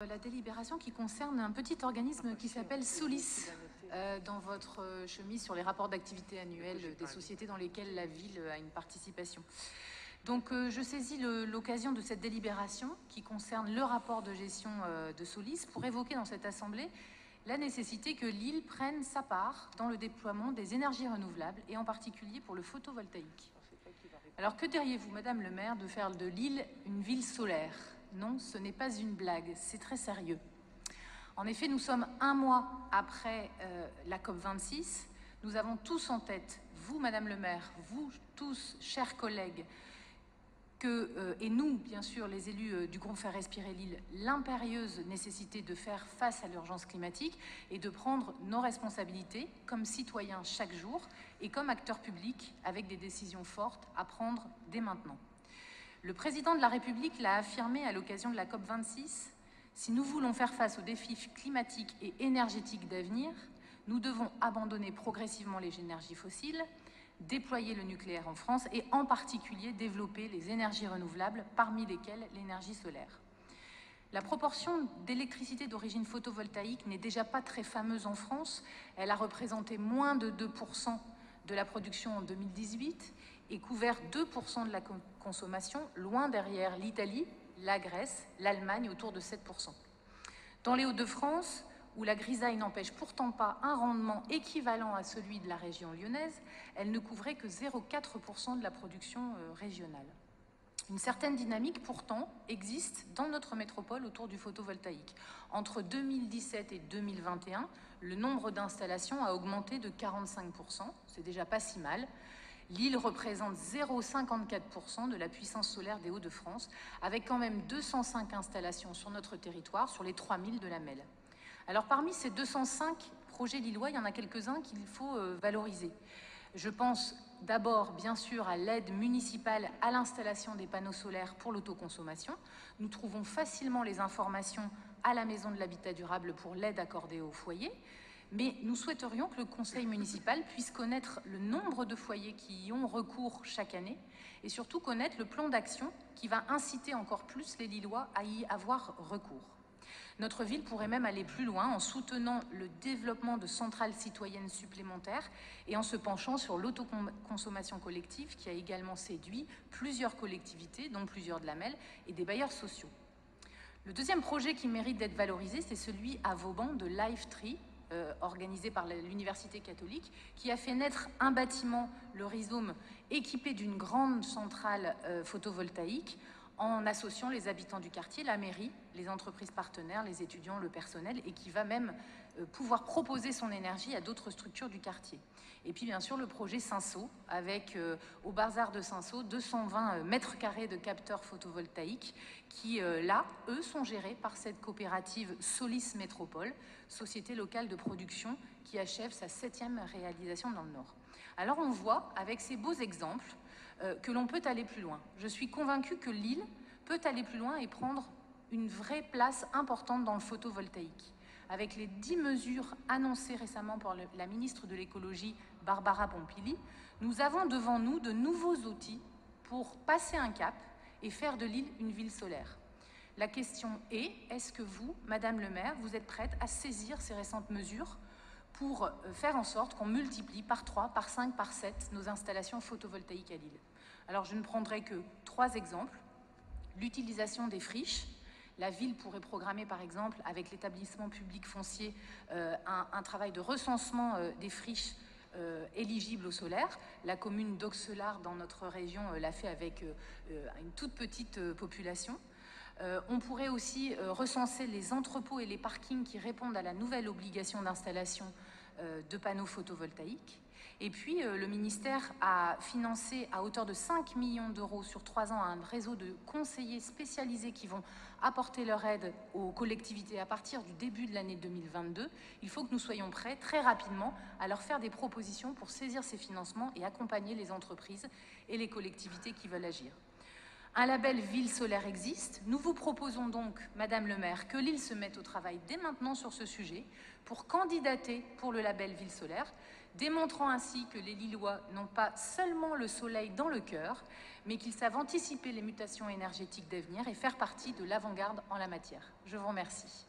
La délibération qui concerne un petit organisme qui s'appelle Solis, dans votre chemise sur les rapports d'activité annuels des sociétés dans lesquelles la ville a une participation. Donc je saisis l'occasion de cette délibération qui concerne le rapport de gestion de Solis pour évoquer dans cette assemblée la nécessité que Lille prenne sa part dans le déploiement des énergies renouvelables et en particulier pour le photovoltaïque. Alors que diriez-vous, Madame le maire, de faire de Lille une ville solaire ? Non, ce n'est pas une blague, c'est très sérieux. En effet, nous sommes un mois après la COP26. Nous avons tous en tête, vous, Madame le maire, vous tous, chers collègues, et nous, bien sûr, les élus du groupe Faire Respirer Lille, l'impérieuse nécessité de faire face à l'urgence climatique et de prendre nos responsabilités comme citoyens chaque jour et comme acteurs publics avec des décisions fortes à prendre dès maintenant. Le président de la République l'a affirmé à l'occasion de la COP26, si nous voulons faire face aux défis climatiques et énergétiques d'avenir, nous devons abandonner progressivement les énergies fossiles, déployer le nucléaire en France et en particulier développer les énergies renouvelables, parmi lesquelles l'énergie solaire. La proportion d'électricité d'origine photovoltaïque n'est déjà pas très fameuse en France. Elle a représenté moins de 2% de la production en 2018 et couvert 2% de la consommation, loin derrière l'Italie, la Grèce, l'Allemagne, autour de 7%. Dans les Hauts-de-France, où la grisaille n'empêche pourtant pas un rendement équivalent à celui de la région lyonnaise, elle ne couvrait que 0,4% de la production régionale. Une certaine dynamique, pourtant, existe dans notre métropole autour du photovoltaïque. Entre 2017 et 2021, le nombre d'installations a augmenté de 45%, c'est déjà pas si mal. Lille représente 0,54% de la puissance solaire des Hauts-de-France, avec quand même 205 installations sur notre territoire, sur les 3000 de la MEL. Alors parmi ces 205 projets lillois, il y en a quelques-uns qu'il faut valoriser. Je pense d'abord, bien sûr, à l'aide municipale à l'installation des panneaux solaires pour l'autoconsommation. Nous trouvons facilement les informations à la Maison de l'Habitat Durable pour l'aide accordée aux foyers. Mais nous souhaiterions que le conseil municipal puisse connaître le nombre de foyers qui y ont recours chaque année et surtout connaître le plan d'action qui va inciter encore plus les Lillois à y avoir recours. Notre ville pourrait même aller plus loin en soutenant le développement de centrales citoyennes supplémentaires et en se penchant sur l'autoconsommation collective qui a également séduit plusieurs collectivités, dont plusieurs de la MEL, et des bailleurs sociaux. Le deuxième projet qui mérite d'être valorisé, c'est celui à Vauban de LiveTree, organisé par l'Université catholique, qui a fait naître un bâtiment, le Rhizome, équipé d'une grande centrale photovoltaïque, en associant les habitants du quartier, la mairie, les entreprises partenaires, les étudiants, le personnel, et qui va même pouvoir proposer son énergie à d'autres structures du quartier. Et puis bien sûr le projet Cinsault, avec au Bazar de Cinsault 220 mètres carrés de capteurs photovoltaïques qui, là, eux, sont gérés par cette coopérative Solis Métropole, société locale de production qui achève sa 7e réalisation dans le Nord. Alors on voit, avec ces beaux exemples, que l'on peut aller plus loin. Je suis convaincue que Lille peut aller plus loin et prendre une vraie place importante dans le photovoltaïque. Avec les 10 mesures annoncées récemment par la ministre de l'écologie, Barbara Pompili, nous avons devant nous de nouveaux outils pour passer un cap et faire de Lille une ville solaire. La question est, est-ce que vous, Madame le maire, vous êtes prête à saisir ces récentes mesures pour faire en sorte qu'on multiplie par 3, par 5, par 7 nos installations photovoltaïques à Lille. Alors je ne prendrai que 3 exemples. L'utilisation des friches. La ville pourrait programmer par exemple avec l'établissement public foncier un travail de recensement des friches éligibles au solaire. La commune d'Auxelard dans notre région l'a fait avec une toute petite population. On pourrait aussi recenser les entrepôts et les parkings qui répondent à la nouvelle obligation d'installation de panneaux photovoltaïques. Et puis, le ministère a financé à hauteur de 5 millions d'euros sur 3 ans un réseau de conseillers spécialisés qui vont apporter leur aide aux collectivités à partir du début de l'année 2022. Il faut que nous soyons prêts très rapidement à leur faire des propositions pour saisir ces financements et accompagner les entreprises et les collectivités qui veulent agir. Un label Ville solaire existe. Nous vous proposons donc, Madame le maire, que Lille se mette au travail dès maintenant sur ce sujet pour candidater pour le label Ville solaire, démontrant ainsi que les Lillois n'ont pas seulement le soleil dans le cœur, mais qu'ils savent anticiper les mutations énergétiques d'avenir et faire partie de l'avant-garde en la matière. Je vous remercie.